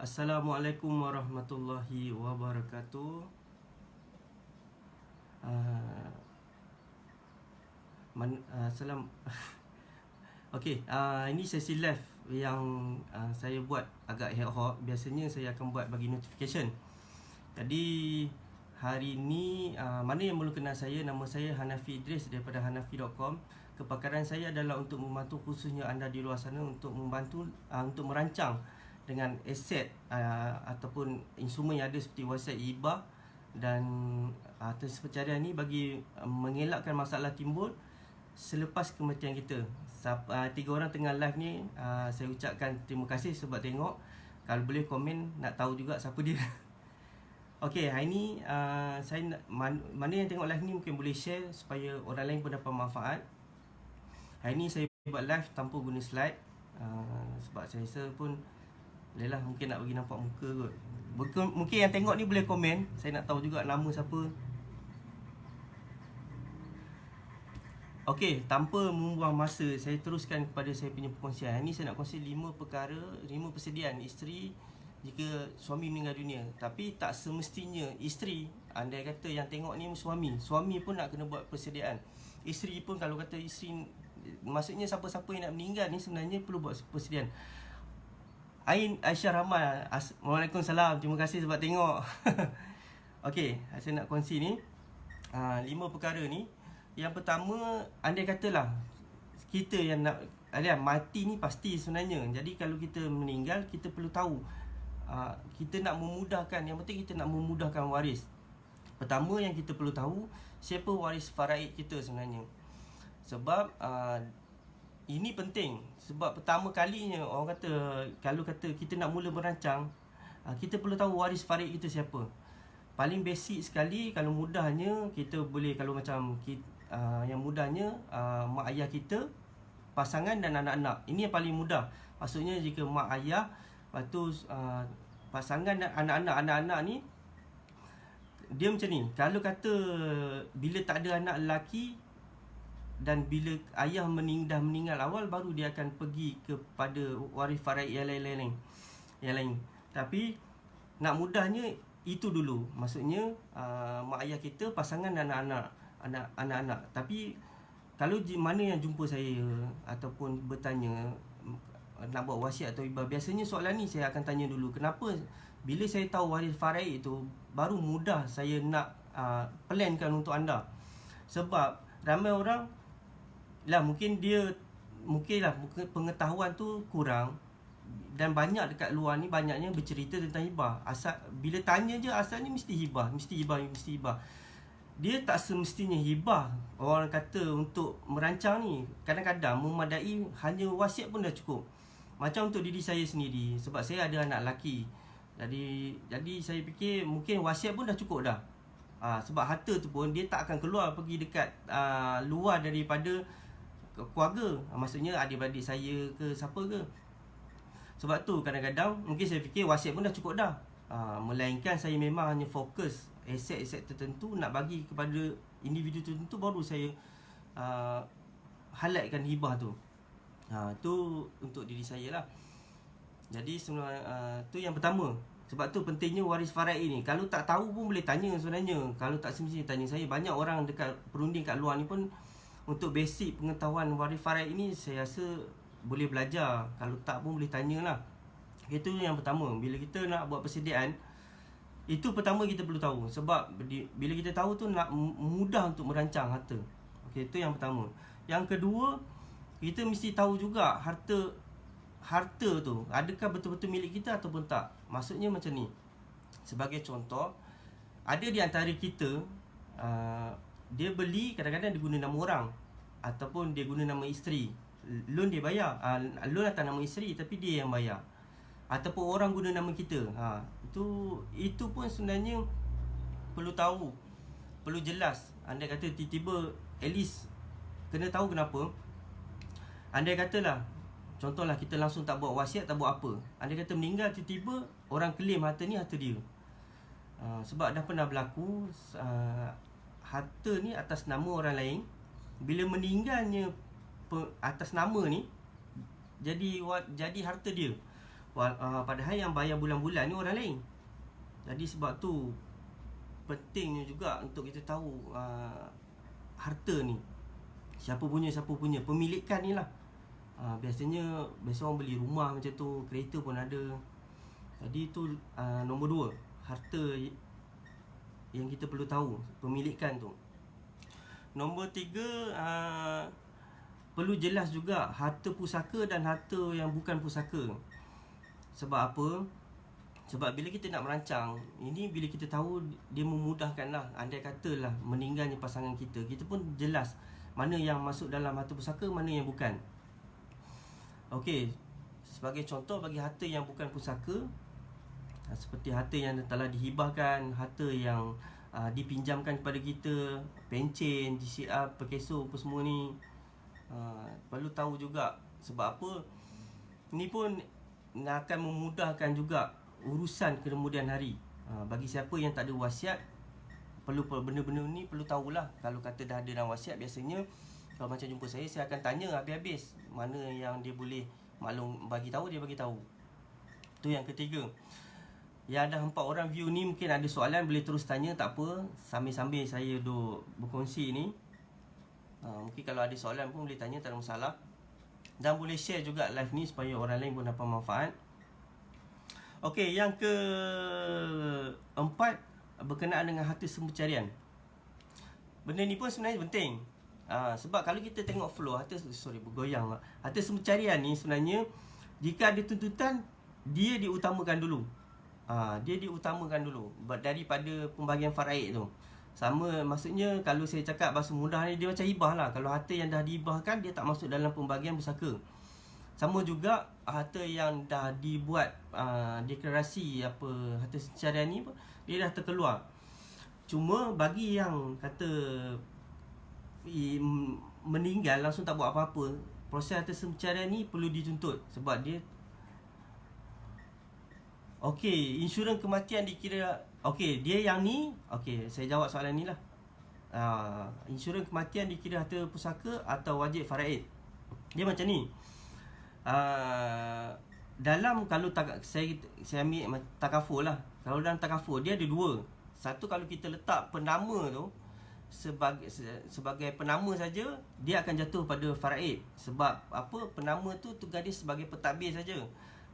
Assalamualaikum warahmatullahi wabarakatuh. Uh, Salam. Okey, ini sesi live yang saya buat agak ad hoc. Biasanya saya akan buat bagi notification. Jadi hari ini mana yang belum kenal saya, nama saya Hanafi Idris daripada hanafi.com. Kepakaran saya adalah untuk membantu khususnya anda di luar sana untuk membantu untuk merancang dengan aset ataupun instrumen yang ada seperti WhatsApp, IBA dan pencarian ni bagi mengelakkan masalah timbul selepas kematian kita. 3 orang tengah live ni, saya ucapkan terima kasih sebab tengok. Kalau boleh komen, nak tahu juga siapa dia. Okey, hari ni saya mana yang tengok live ni mungkin boleh share supaya orang lain pun dapat manfaat. Hari ni saya buat live tanpa guna slide, sebab saya rasa pun lelah mungkin nak bagi nampak muka kot. Mungkin yang tengok ni boleh komen. Saya nak tahu juga nama siapa. Okey, tanpa membuang masa, saya teruskan kepada saya punya perkongsian. Ini saya nak kongsi 5 perkara, 5 persediaan isteri jika suami meninggal dunia. Tapi tak semestinya isteri, andai kata yang tengok ni suami pun nak kena buat persediaan. Isteri pun, kalau kata isteri, maksudnya siapa-siapa yang nak meninggal ni sebenarnya perlu buat persediaan. Aisyah Rahman, Waalaikumsalam, terima kasih sebab tengok. Okey, saya nak kongsi ni 5 perkara ni. Yang pertama, andai katalah kita yang nak mati ni pasti sebenarnya. Jadi kalau kita meninggal, kita perlu tahu, kita nak memudahkan, yang penting kita nak memudahkan waris. Pertama yang kita perlu tahu, siapa waris faraid kita sebenarnya. Sebab ini penting. Sebab pertama kalinya orang kata, kalau kata kita nak mula merancang, kita perlu tahu waris faraid kita siapa. Paling basic sekali, kalau mudahnya kita boleh, kalau macam yang mudahnya mak ayah kita, pasangan dan anak-anak. Ini yang paling mudah. Maksudnya jika mak ayah, lepas tu pasangan dan anak-anak ni, dia macam ni. Kalau kata bila tak ada anak lelaki dan bila ayah dah meninggal awal, baru dia akan pergi kepada waris faraid yang lain. Tapi nak mudahnya itu dulu. Maksudnya mak ayah kita, pasangan dan anak-anak. Tapi kalau mana yang jumpa saya ataupun bertanya nak buat wasiat atau ibah, biasanya soalan ni saya akan tanya dulu. Kenapa bila saya tahu waris faraid itu, baru mudah saya nak plankan untuk anda. Sebab ramai orang mungkin pengetahuan tu kurang, dan banyak dekat luar ni banyaknya bercerita tentang hibah. Bila tanya je asalnya mesti hibah. Dia tak semestinya hibah. Orang kata untuk merancang ni kadang-kadang memadai hanya wasiat pun dah cukup. Macam untuk diri saya sendiri, sebab saya ada anak lelaki. Jadi saya fikir mungkin wasiat pun dah cukup dah. Sebab harta tu pun dia tak akan keluar pergi dekat luar daripada keluarga. Maksudnya adik-beradik saya ke siapa ke. Sebab tu kadang-kadang mungkin saya fikir wasiat pun dah cukup dah. Melainkan saya memang hanya fokus aset-aset tertentu nak bagi kepada individu tertentu, baru saya highlightkan hibah tu. Tu untuk diri saya lah. Jadi tu yang pertama. Sebab tu pentingnya waris faraid ni. Kalau tak tahu pun boleh tanya sebenarnya. Kalau tak semestinya tanya saya. Banyak orang dekat perunding kat luar ni pun, untuk basic pengetahuan waris faraid ini saya rasa boleh belajar. Kalau tak pun boleh tanyalah. Itu yang pertama. Bila kita nak buat persediaan, itu pertama kita perlu tahu. Sebab bila kita tahu tu, nak mudah untuk merancang harta. Okey, itu yang pertama. Yang kedua, kita mesti tahu juga harta tu adakah betul-betul milik kita ataupun tak. Maksudnya macam ni. Sebagai contoh, ada di antara kita dia beli, kadang-kadang dia guna nama orang ataupun dia guna nama isteri. Loan dia bayar, loan atas nama isteri tapi dia yang bayar. Ataupun orang guna nama kita. Itu pun sebenarnya perlu tahu, perlu jelas. Andai kata tiba-tiba, at least kena tahu kenapa. Andai katalah, contohlah kita langsung tak buat wasiat, tak buat apa. Andai kata meninggal tiba-tiba, orang claim harta ni harta dia. Sebab dah pernah berlaku, harta ni atas nama orang lain. Bila meninggalnya atas nama ni, jadi harta dia. Padahal yang bayar bulan-bulan ni orang lain. Jadi sebab tu pentingnya juga untuk kita tahu harta ni siapa punya, pemilikan ni lah. Biasa orang beli rumah macam tu, kereta pun ada. Jadi tu nombor 2, harta yang kita perlu tahu, pemilikan tu. Nombor 3, perlu jelas juga harta pusaka dan harta yang bukan pusaka. Sebab apa? Sebab bila kita nak merancang ini, bila kita tahu, dia memudahkan lah. Andai katalah meninggalnya pasangan kita, kita pun jelas mana yang masuk dalam harta pusaka, mana yang bukan. Okey, sebagai contoh bagi harta yang bukan pusaka, seperti harta yang telah dihibahkan, harta yang dipinjamkan kepada kita, pencen, GCR, perkeso, apa semua ni, perlu tahu juga. Sebab apa? Ni pun akan memudahkan juga urusan kemudian hari. Bagi siapa yang tak ada wasiat, perlu benda-benda ni perlu tahulah. Kalau kata dah ada dalam wasiat, biasanya kalau macam jumpa saya akan tanya habis-habis mana yang dia boleh maklum bagi tahu, dia bagi tahu. Tu yang ketiga. Ya, ada 4 orang view ni, mungkin ada soalan boleh terus tanya, tak apa. Sambil-sambil saya duk berkongsi ni, mungkin kalau ada soalan pun boleh tanya, tak ada masalah. Dan boleh share juga live ni supaya orang lain pun dapat manfaat. Okey, yang keempat berkenaan dengan harta sempencarian. Benda ni pun sebenarnya penting. Sebab kalau kita tengok flow harta sempencarian ni, sebenarnya jika ada tuntutan, dia diutamakan dulu. Dia diutamakan dulu daripada pembagian faraid tu. Sama, maksudnya kalau saya cakap bahasa mudah ni, dia macam hibah lah. Kalau harta yang dah dihibahkan, dia tak masuk dalam pembagian pusaka. Sama juga harta yang dah dibuat deklarasi harta sempencarian ni, dia dah terkeluar. Cuma bagi yang kata meninggal langsung tak buat apa-apa, proses harta sempencarian ni perlu dituntut. Sebab dia okey, insurans kematian dikira. Okey, dia yang ni, okey, saya jawab soalan ni lah. Insurans kematian dikira harta pusaka atau wajib faraid. Dia macam ni. Dalam, kalau saya ambil takaful lah. Kalau dalam takaful, dia ada 2. Satu, kalau kita letak penama tu sebagai penama saja, dia akan jatuh pada faraid. Sebab apa? Penama tu tugas dia sebagai pentadbir saja.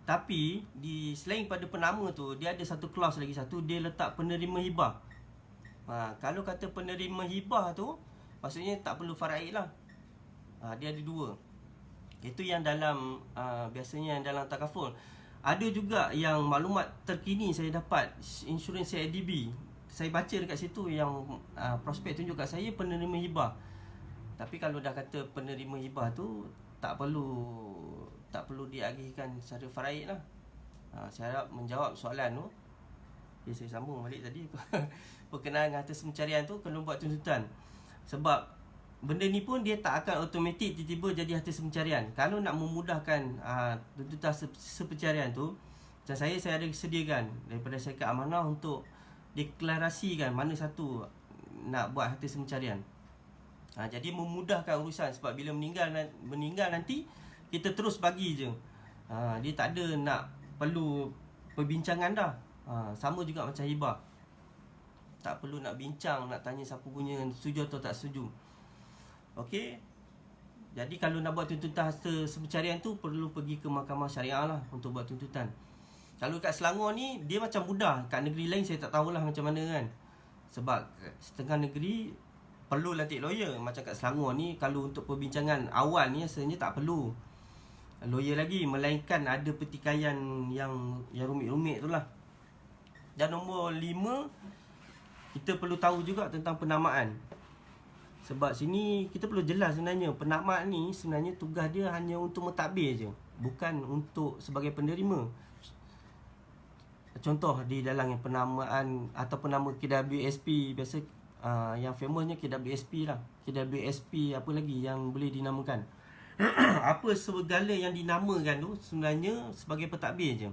Tapi selain pada penama tu, dia ada satu clause lagi, dia letak penerima hibah. Kalau kata penerima hibah tu, maksudnya tak perlu faraid lah. Dia ada 2. Itu yang dalam biasanya yang dalam takaful. Ada juga yang maklumat terkini saya dapat, insurans CIDB. Saya baca dekat situ yang prospek tunjuk kat saya penerima hibah. Tapi kalau dah kata penerima hibah tu, tak perlu diagihkan secara faraid lah. Saya harap menjawab soalan tu. Okay, saya sambung balik tadi. Berkenaan dengan harta sempencarian tu, kena buat tuntutan. Sebab benda ni pun dia tak akan automatik tiba-tiba jadi harta sempencarian. Kalau nak memudahkan tuntutan sempencarian tu, macam saya ada sediakan daripada syarikat amanah untuk deklarasikan mana satu nak buat harta sempencarian. Jadi memudahkan urusan. Sebab bila meninggal nanti, kita terus bagi je. Dia tak ada nak perlu perbincangan dah. Sama juga macam hibah. Tak perlu nak bincang, nak tanya siapa punya, setuju atau tak setuju. Okey. Jadi kalau nak buat tuntutan harta sempencarian tu, perlu pergi ke mahkamah syariah lah untuk buat tuntutan. Kalau kat Selangor ni, dia macam mudah. Kat negeri lain saya tak tahulah macam mana kan. Sebab setengah negeri perlu latih lawyer. Macam kat Selangor ni, kalau untuk perbincangan awal ni, sebenarnya tak perlu lawyer lagi, melainkan ada pertikaian yang rumit-rumit tu lah. Dan nombor 5, kita perlu tahu juga tentang penamaan. Sebab sini kita perlu jelas sebenarnya, penamaan ni sebenarnya tugas dia hanya untuk mentadbir je, bukan untuk sebagai penerima. Contoh di dalam yang penamaan atau penama KWSP, biasa yang famousnya KWSP lah. KWSP apa lagi yang boleh dinamakan? Apa segala yang dinamakan tu sebenarnya sebagai pentadbir je.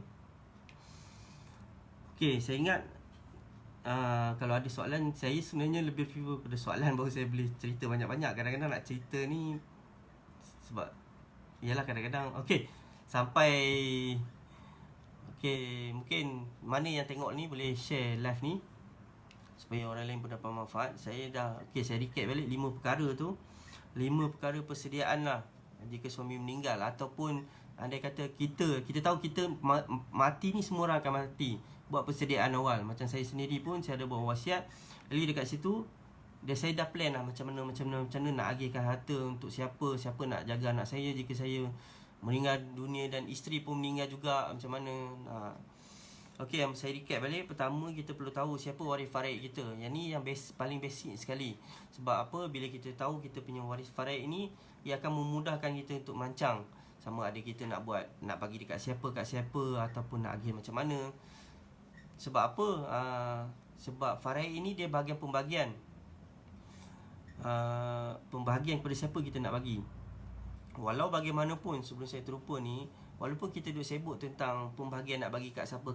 Okey, saya ingat kalau ada soalan, saya sebenarnya lebih prefer pada soalan, baru saya boleh cerita banyak-banyak. Kadang-kadang nak cerita ni sebab ialah kadang-kadang okey, sampai Okay, mungkin mana yang tengok ni boleh share live ni supaya orang lain pun dapat manfaat. Saya recap balik 5 perkara tu. 5 perkara persediaan lah jika suami meninggal, ataupun andai kata kita tahu kita mati ni, semua orang akan mati. Buat persediaan awal. Macam saya sendiri pun, saya ada buat wasiat. Jadi dekat situ saya dah plan lah macam mana nak agihkan harta untuk siapa nak jaga anak saya jika saya meninggal dunia, dan isteri pun meninggal juga, macam mana. Okey, saya recap balik. Pertama, kita perlu tahu siapa waris faraid kita. Yang ni yang paling basic sekali. Sebab apa? Bila kita tahu kita punya waris faraid ni, ia akan memudahkan kita untuk merancang sama ada kita nak bagi dekat siapa ataupun nak agih macam mana. Sebab apa? Sebab faraid ini dia bahagian pembagian. Pembahagian kepada siapa kita nak bagi. Walau bagaimanapun, sebelum saya terlupa ni, walaupun kita duk sibuk tentang pembahagian nak bagi kat siapa,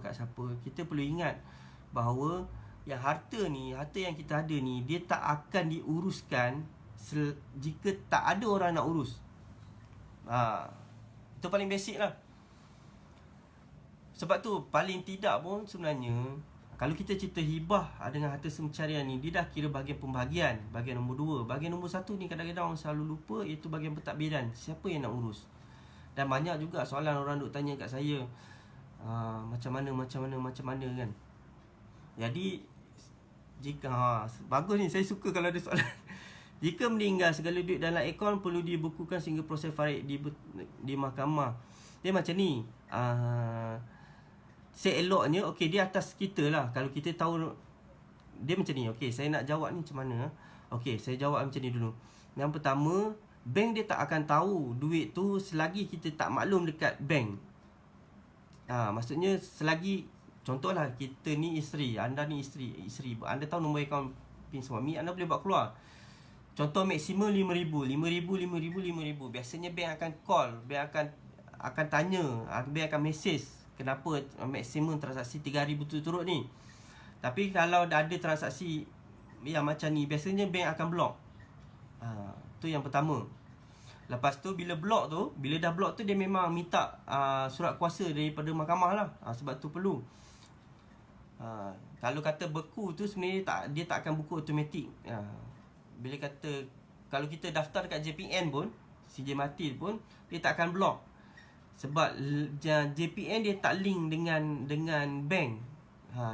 kita perlu ingat bahawa yang harta yang kita ada ni, dia tak akan diuruskan jika tak ada orang nak urus. Itu paling basic lah. Sebab tu paling tidak pun sebenarnya, kalau kita cerita hibah dengan harta semencarian ni, dia dah kira bahagian pembahagian, bahagian nombor 2. Bahagian nombor 1 ni kadang-kadang orang selalu lupa, iaitu bahagian pentadbiran. Siapa yang nak urus? Dan banyak juga soalan orang duk tanya kat saya, macam mana kan. Jadi jika bagus ni, saya suka kalau ada soalan. Jika meninggal, segala duit dalam akaun perlu dibukukan sehingga proses faraid di mahkamah. Dia macam ni, seeloknya, okey, dia atas kita lah. Kalau kita tahu, dia macam ni. Okey, saya nak jawab ni macam mana. Okey, saya jawab macam ni dulu. Yang pertama, bank dia tak akan tahu duit tu selagi kita tak maklum dekat bank. Maksudnya selagi, contohlah kita ni isteri, anda ni isteri, anda tahu nombor akaun PIN suami, anda boleh buat keluar. Contoh maksimum RM5,000. Biasanya bank akan call, bank akan tanya, bank akan message, kenapa maksimum transaksi 3 hari berturut-turut ni. Tapi kalau dah ada transaksi yang macam ni, biasanya bank akan block. Tu yang pertama. Lepas tu bila dah block tu, dia memang minta surat kuasa daripada mahkamah lah. Sebab tu perlu. Kalau kata beku tu, sebenarnya dia tak akan buku automatik. Bila kata, kalau kita daftar kat JPN pun, CJ mati pun, dia tak akan block. Sebab JPN dia tak link dengan bank.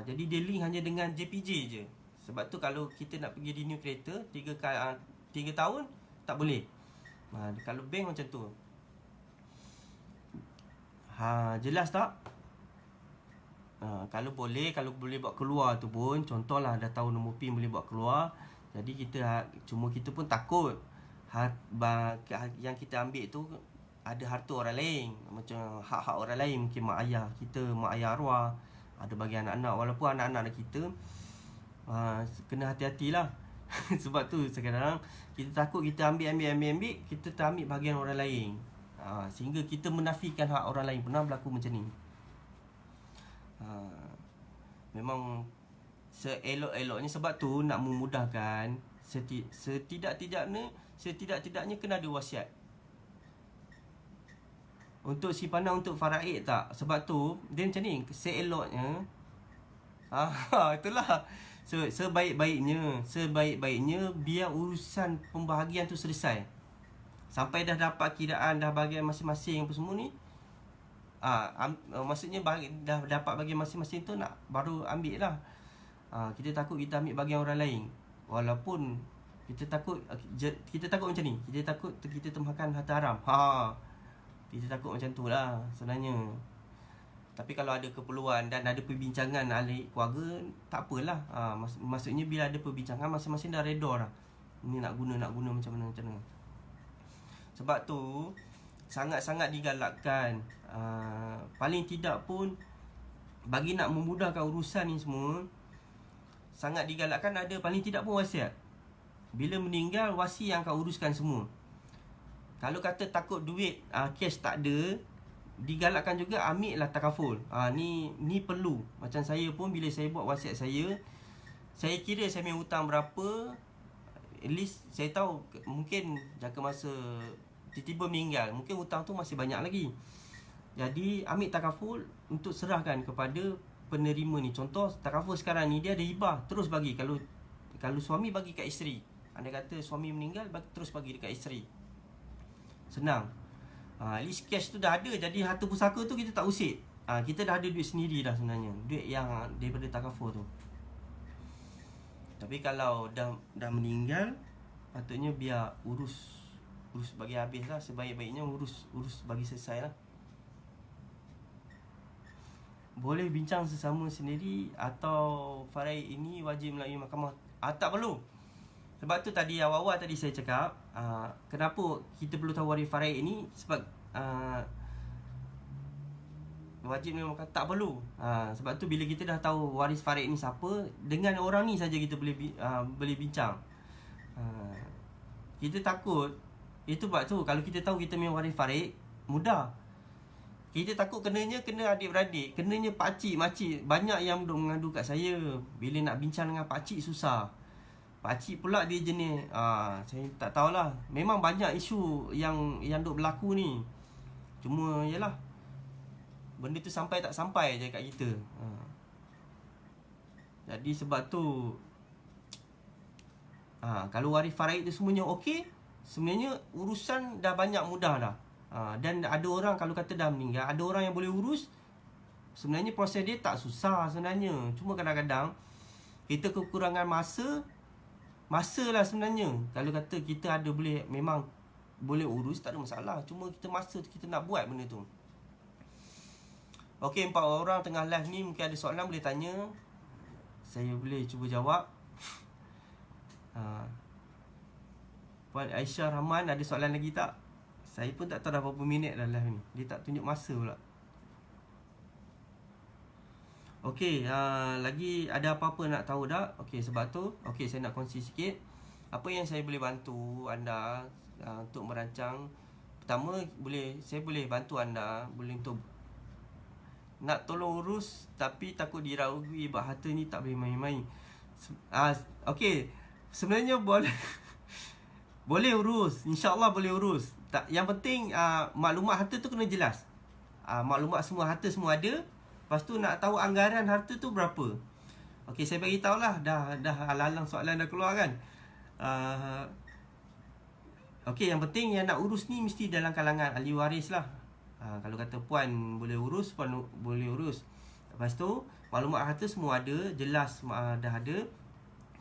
Jadi dia link hanya dengan JPJ je. Sebab tu kalau kita nak pergi renew kereta 3 tahun, tak boleh. Kalau bank macam tu. Jelas tak? Kalau boleh buat keluar tu pun, contohlah dah tahu nombor PIN boleh buat keluar. Jadi kita pun takut yang kita ambil tu ada harta orang lain, macam hak-hak orang lain, mungkin mak ayah kita, mak ayah arwah, ada bagi anak-anak. Walaupun anak-anak kita kena hati-hatilah. Sebab tu sekarang kita takut kita ambil, kita ambil bahagian orang lain, sehingga kita menafikan hak orang lain. Pernah berlaku macam ni. Memang seelok-eloknya, sebab tu nak memudahkan, setidak-tidaknya kena ada wasiat untuk simpanan untuk faraid tak. Sebab tu dia macam ni, seeloknya itulah, sebaik-baiknya biar urusan pembahagian tu selesai. Sampai dah dapat kiraan, dah bahagian masing-masing apa semua ni, maksudnya dah dapat bahagian masing-masing tu, nak baru ambil lah. Kita takut kita ambil bahagian orang lain. Walaupun kita takut macam ni, kita takut kita termakan harta haram. Kita takut macam tu lah sebenarnya. Tapi kalau ada keperluan dan ada perbincangan ahli keluarga, tak apalah. Maksudnya bila ada perbincangan, masing-masing dah reda lah, ni nak guna macam mana. Sebab tu sangat-sangat digalakkan, paling tidak pun bagi nak memudahkan urusan ni semua, sangat digalakkan ada paling tidak pun wasiat. Bila meninggal, wasi yang akan uruskan semua. Kalau kata takut duit cash tak ada, digalakkan juga ambil lah takaful. Ni perlu. Macam saya pun, bila saya buat wasiat saya kira saya punya hutang berapa. At least saya tahu, mungkin jangka masa tiba-tiba meninggal, mungkin hutang tu masih banyak lagi. Jadi ambil takaful untuk serahkan kepada penerima ni. Contoh takaful sekarang ni dia ada hibah, terus bagi. Kalau suami bagi kat isteri, andai kata suami meninggal, terus bagi dekat isteri. Senang. At least cash tu dah ada. Jadi harta pusaka tu kita tak usik. Kita dah ada duit sendiri dah sebenarnya, duit yang daripada takaful tu. Tapi kalau dah meninggal, patutnya biar urus bagi habis lah. Sebaik-baiknya urus bagi selesai lah. Boleh bincang sesama sendiri atau faraid ini wajib melalui mahkamah? Tak perlu. Sebab tu tadi awal-awal tadi saya cakap, kenapa kita perlu tahu waris faraid ini? Sebab wajib melalui mahkamah tak perlu. Sebab tu bila kita dah tahu waris faraid ni siapa, dengan orang ni saja kita boleh bincang. Kita takut. Itu sebab tu kalau kita tahu kita punya waris faraid, mudah. Kita takut kena adik-beradik, kenanya pakcik, makcik. Banyak yang duk mengadu kat saya. Bila nak bincang dengan pakcik susah. Pakcik pula dia jenis saya tak tahulah. Memang banyak isu yang duk berlaku ni. Cuma yalah, benda tu sampai tak sampai je kat kita. Jadi sebab tu kalau waris faraid tu semuanya okey, sebenarnya urusan dah banyak mudah dah. Dan ada orang kalau kata dah meninggal, ada orang yang boleh urus. Sebenarnya proses dia tak susah sebenarnya. Cuma kadang-kadang kita kekurangan masa lah sebenarnya. Kalau kata kita memang boleh urus, tak ada masalah. Cuma kita nak buat benda tu. Okey, 4 orang tengah live ni mungkin ada soalan boleh tanya. Saya boleh cuba jawab. Puan Aisyah Rahman, ada soalan lagi tak? Saya pun tak tahu dah berapa minit dah live ni. Dia tak tunjuk masa pula. Okey, lagi ada apa-apa nak tahu tak? Okey, sebab tu saya nak kongsi sikit apa yang saya boleh bantu anda untuk merancang. Pertama, saya boleh bantu anda boleh untuk nak tolong urus, tapi takut diraui sebab harta ni tak boleh main-main. Okey, sebenarnya boleh boleh urus, insya-Allah boleh urus. Yang penting maklumat harta tu kena jelas. Maklumat semua harta semua ada. Lepas tu nak tahu anggaran harta tu berapa. Okey, saya bagi tahulah, dah halang soalan dah keluar kan. Okey, yang penting yang nak urus ni mesti dalam kalangan ahli waris lah. Kalau kata puan boleh urus, puan boleh urus. Lepas tu maklumat harta semua ada, jelas dah ada.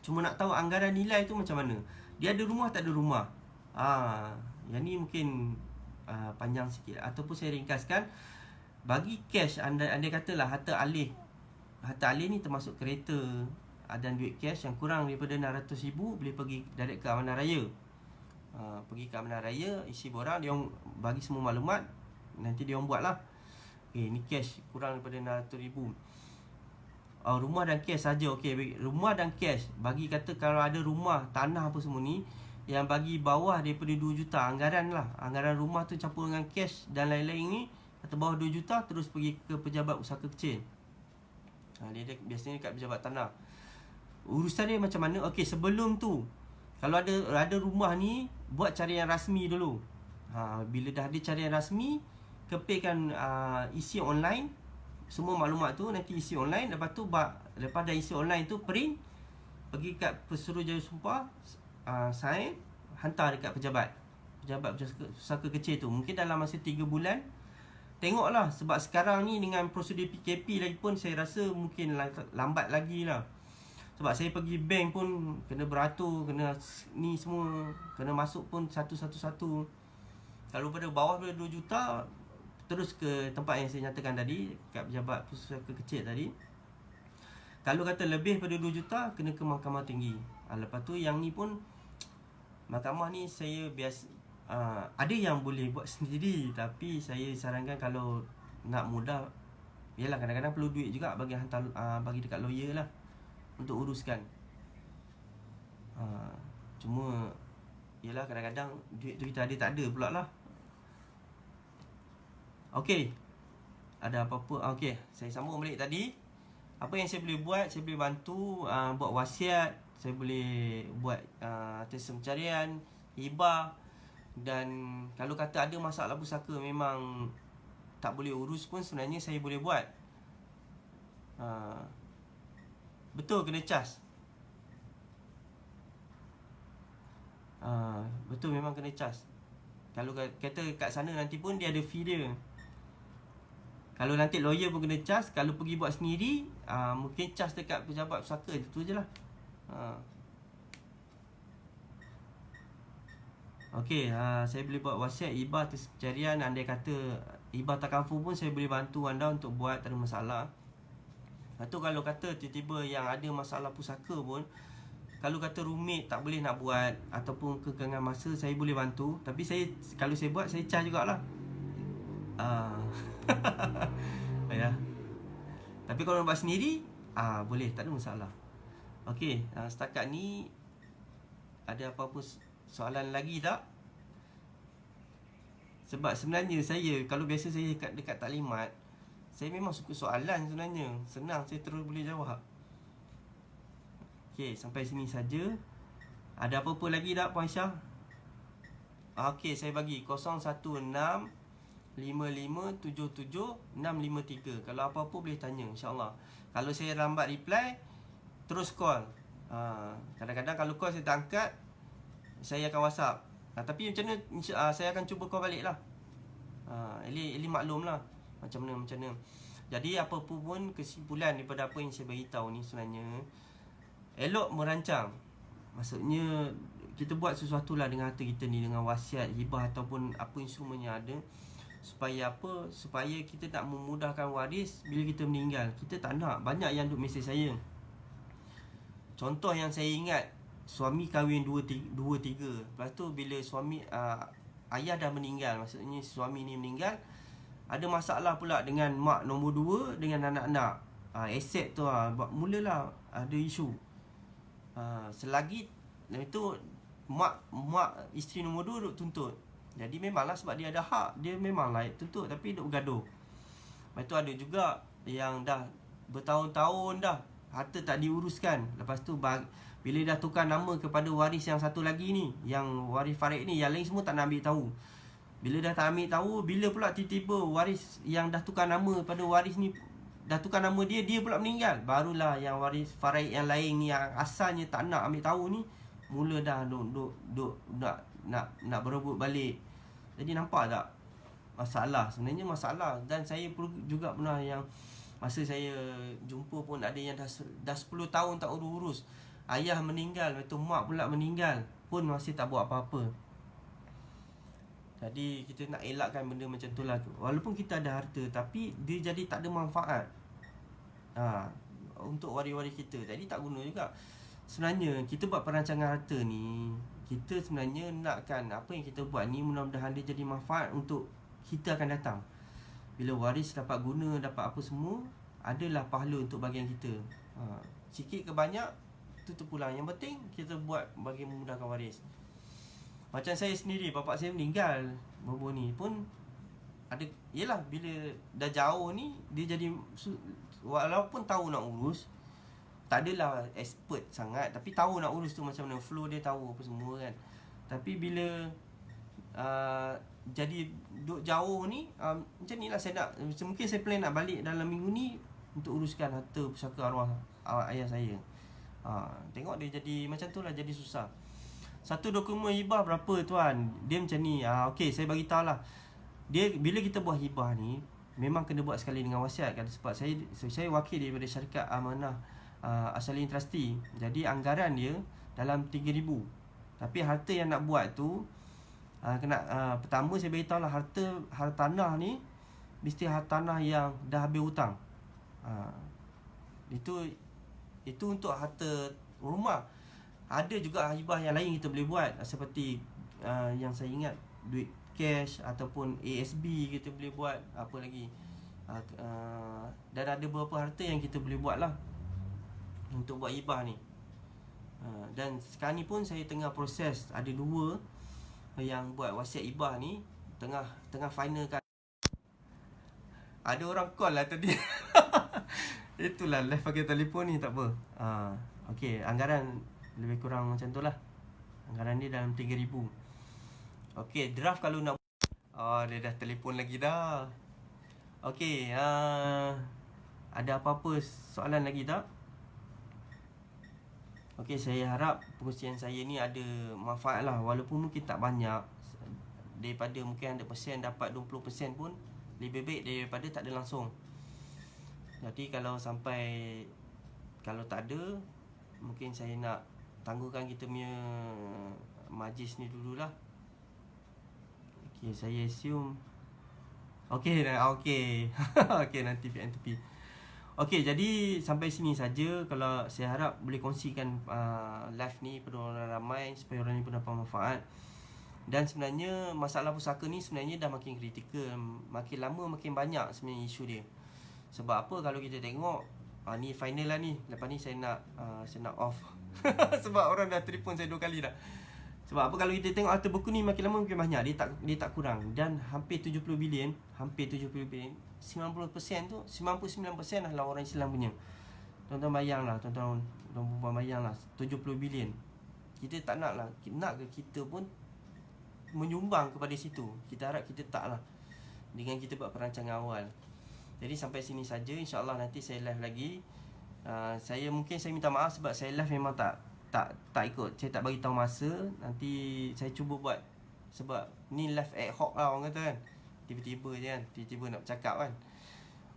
Cuma nak tahu anggaran nilai tu macam mana. Dia ada rumah tak ada rumah. Yang ni mungkin panjang sikit. Ataupun saya ringkaskan, bagi cash andai katalah harta alih ni termasuk kereta dan duit cash yang kurang daripada 600,000, boleh pergi direct ke Amanah Raya. Pergi ke Amanah Raya, isi borang, dia orang bagi semua maklumat, nanti dia orang buat lah. Ni cash kurang daripada 600,000. Rumah dan cash saja. Okey, rumah dan cash. Bagi kata kalau ada rumah, tanah apa semua ni, yang bagi bawah daripada 2 juta, anggaran lah. Anggaran rumah tu campur dengan cash dan lain-lain ni, kata bawah 2 juta, terus pergi ke pejabat usaha kecil. Dia biasanya dekat pejabat tanah. Urusan dia macam mana? Okey, sebelum tu, kalau ada rumah ni, buat carian rasmi dulu. Bila dah ada carian rasmi, kepilkan isi online. Semua maklumat tu nanti isi online. Lepas tu lepas dah isi online tu, print, pergi kat Pesuruhjaya Sumpah, sign, hantar dekat pejabat pusaka kecil tu. Mungkin dalam masa 3 bulan. Tengoklah, sebab sekarang ni dengan prosedur PKP lagi pun, saya rasa mungkin lambat lagi lah. Sebab saya pergi bank pun kena beratur, kena ni semua, kena masuk pun satu. Kalau pada bawah pada 2 juta, terus ke tempat yang saya nyatakan tadi, kat pejabat pusaka kecil tadi. Kalau kata lebih pada 2 juta, kena ke mahkamah tinggi. Lepas tu yang ni pun, mahkamah ni saya biasa ada yang boleh buat sendiri, tapi saya sarankan kalau nak mudah, yalah kadang-kadang perlu duit juga bagi hantar, bagi dekat lawyer lah untuk uruskan. Cuma yalah kadang-kadang duit tu kita ada tak ada pula lah. Okey, ada apa-apa? Okey, saya sambung balik tadi. Apa yang saya boleh buat? Saya boleh bantu buat wasiat, saya boleh buat atas pencarian, hibah. Dan kalau kata ada masalah pusaka, memang tak boleh urus pun sebenarnya saya boleh buat. Betul kena cas. Betul memang kena cas. Kalau kata kat sana nanti pun dia ada fee dia. Kalau nanti lawyer pun kena cas. Kalau pergi buat sendiri, mungkin cas dekat pejabat pusaka. Itu je lah. Okey, saya boleh buat wasiat hibah atas pencarian. Andai kata hibah takaful pun saya boleh bantu anda untuk buat, tak ada masalah. Lepas tu kalau kata tiba-tiba yang ada masalah pusaka pun, kalau kata rumit tak boleh nak buat ataupun kekangan masa, saya boleh bantu. Tapi kalau saya buat, saya charge jugalah. Ya. Tapi kalau nak buat sendiri, boleh, tak ada masalah. Okey, setakat ni ada apa-apa soalan lagi tak? Sebab sebenarnya saya, kalau biasa saya dekat taklimat, saya memang suka soalan sebenarnya. Senang, saya terus boleh jawab. Okey, sampai sini saja. Ada apa-apa lagi tak, Puan Syah? Okey, saya bagi 016-5577-653. Kalau apa-apa boleh tanya, insyaAllah. Kalau saya lambat reply, terus call. Kadang-kadang kalau call saya tak angkat, saya akan WhatsApp. Tapi macam mana, saya akan cuba call balik lah. Eli maklum lah macam mana. Jadi apa-apa pun kesimpulan daripada apa yang saya beritahu ni, sebenarnya elok merancang. Maksudnya kita buat sesuatu lah dengan harta kita ni, dengan wasiat, hibah ataupun apa instrumen yang ada. Supaya apa? Supaya kita nak memudahkan waris bila kita meninggal. Kita tak nak. Banyak yang duk mesej saya. Contoh yang saya ingat, suami kahwin 2-3. Lepas tu bila suami ayah dah meninggal, maksudnya suami ni meninggal, ada masalah pula dengan mak nombor 2 dengan anak-anak. Aset tu mulalah ada isu. Selagi itu mak isteri nombor 2 duk tuntut. Jadi memanglah sebab dia ada hak, dia memang layak tuntut, tapi duk bergaduh. Lepas tu ada juga yang dah bertahun-tahun dah harta tak diuruskan. Lepas tu bila dah tukar nama kepada waris yang satu lagi ni, yang waris Farid ni, yang lain semua tak nak ambil tahu. Bila dah tak ambil tahu, bila pula tiba-tiba waris yang dah tukar nama pada waris ni, dah tukar nama dia pula meninggal, barulah yang waris Farid yang lain ni, yang asalnya tak nak ambil tahu ni, mula dah nak berebut balik. Jadi nampak tak masalah? Sebenarnya masalah. Dan saya juga pernah yang masa saya jumpa pun ada yang dah 10 tahun tak urus. Ayah meninggal, lepas tu mak pula meninggal, pun masih tak buat apa-apa. Jadi kita nak elakkan benda macam tu lah. Walaupun kita ada harta, tapi dia jadi tak ada manfaat untuk waris-waris kita. Jadi tak guna juga. Sebenarnya kita buat perancangan harta ni, kita sebenarnya nakkan apa yang kita buat ni mudah-mudahan dia jadi manfaat untuk kita akan datang. Bila waris dapat guna, dapat apa semua, adalah pahala untuk bahagian kita. Sikit ke banyak, itu terpulang. Yang penting kita buat bagi memudahkan waris. Macam saya sendiri, bapak saya meninggal baru ni pun ada. Yelah, bila dah jauh ni, dia jadi, walaupun tahu nak urus, tak adalah expert sangat, tapi tahu nak urus tu macam mana, flow dia tahu apa semua kan. Tapi bila jadi duduk jauh ni, macam ni lah saya nak, mungkin saya plan nak balik dalam minggu ni untuk uruskan harta pusaka arwah ayah saya. Tengok dia jadi macam tu lah, jadi susah. Satu dokumen hibah berapa tuan? Dia macam ni. Okey, saya bagi tahu lah. Dia bila kita buat hibah ni, memang kena buat sekali dengan wasiat kan, sebab saya wakil daripada syarikat amanah As-Salihin Trustee. Jadi anggaran dia dalam 3,000. Tapi harta yang nak buat tu pertama saya beritahu lah, harta tanah ni mesti harta tanah yang dah habis hutang. Itu untuk harta rumah. Ada juga hibah yang lain kita boleh buat, seperti yang saya ingat, duit cash ataupun ASB kita boleh buat. Apa lagi, dan ada beberapa harta yang kita boleh buat lah untuk buat hibah ni. Dan sekarang ni pun saya tengah proses, ada 2 yang buat wasiat hibah ni, tengah finalkan. Ada orang call lah tadi. Itulah live pakai telefon ni, tak apa. Okey, anggaran lebih kurang macam tu lah. Anggaran dia dalam 3,000. Okey, draft kalau nak, dia dah telefon lagi dah. Okey, ada apa-apa soalan lagi tak? Okey, saya harap perkongsian saya ni ada manfaat lah. Walaupun mungkin tak banyak, daripada mungkin 100% dapat 20% pun lebih baik daripada tak ada langsung. Jadi kalau tak ada, mungkin saya nak tangguhkan kita punya majlis ni dululah. Okey, saya assume okey. Okey, nanti PNTP. Okey, jadi sampai sini saja. Kalau saya harap boleh kongsikan live ni pada orang ramai supaya orang ni pun dapat manfaat. Dan sebenarnya masalah pusaka ni sebenarnya dah makin kritikal. Makin lama makin banyak sebenarnya isu dia. Sebab apa, kalau kita tengok ni final lah ni. Lepas ni saya nak off. Sebab orang dah telefon saya 2 kali dah. Sebab apa, kalau kita tengok harta buku ni makin lama makin banyak. Dia tak kurang. Dan hampir 70 bilion, 90% tu, 99% adalah orang Islam punya. Tuan-tuan bayanglah, tuan-tuan bayanglah 70 bilion. Kita tak nak lah. Nak ke kita pun menyumbang kepada situ? Kita harap kita tak lah, dengan kita buat perancangan awal. Jadi sampai sini saja. InsyaAllah nanti saya live lagi. Saya minta maaf sebab saya live memang tak ikut. Saya tak bagi tahu masa. Nanti saya cuba buat, sebab ni live ad hoc lah orang kata kan. Tiba-tiba je kan, tiba-tiba nak bercakap kan.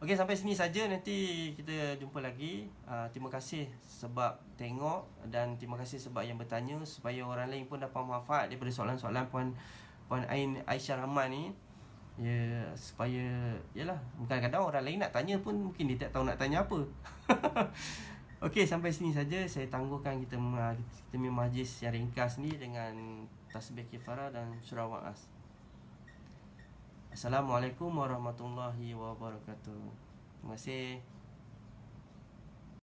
Okey, sampai sini saja. Nanti kita jumpa lagi. Terima kasih sebab tengok, dan terima kasih sebab yang bertanya, supaya orang lain pun dapat manfaat daripada soalan-soalan Puan Aisyah Rahman ni. Ya, supaya yalah, kadang-kadang orang lain nak tanya pun mungkin dia tak tahu nak tanya apa. Okey, sampai sini saja. Saya tangguhkan kita punya majlis yang ringkas ni dengan tasbih kifarah dan surah Wa'as. Assalamualaikum warahmatullahi wabarakatuh. Terima kasih.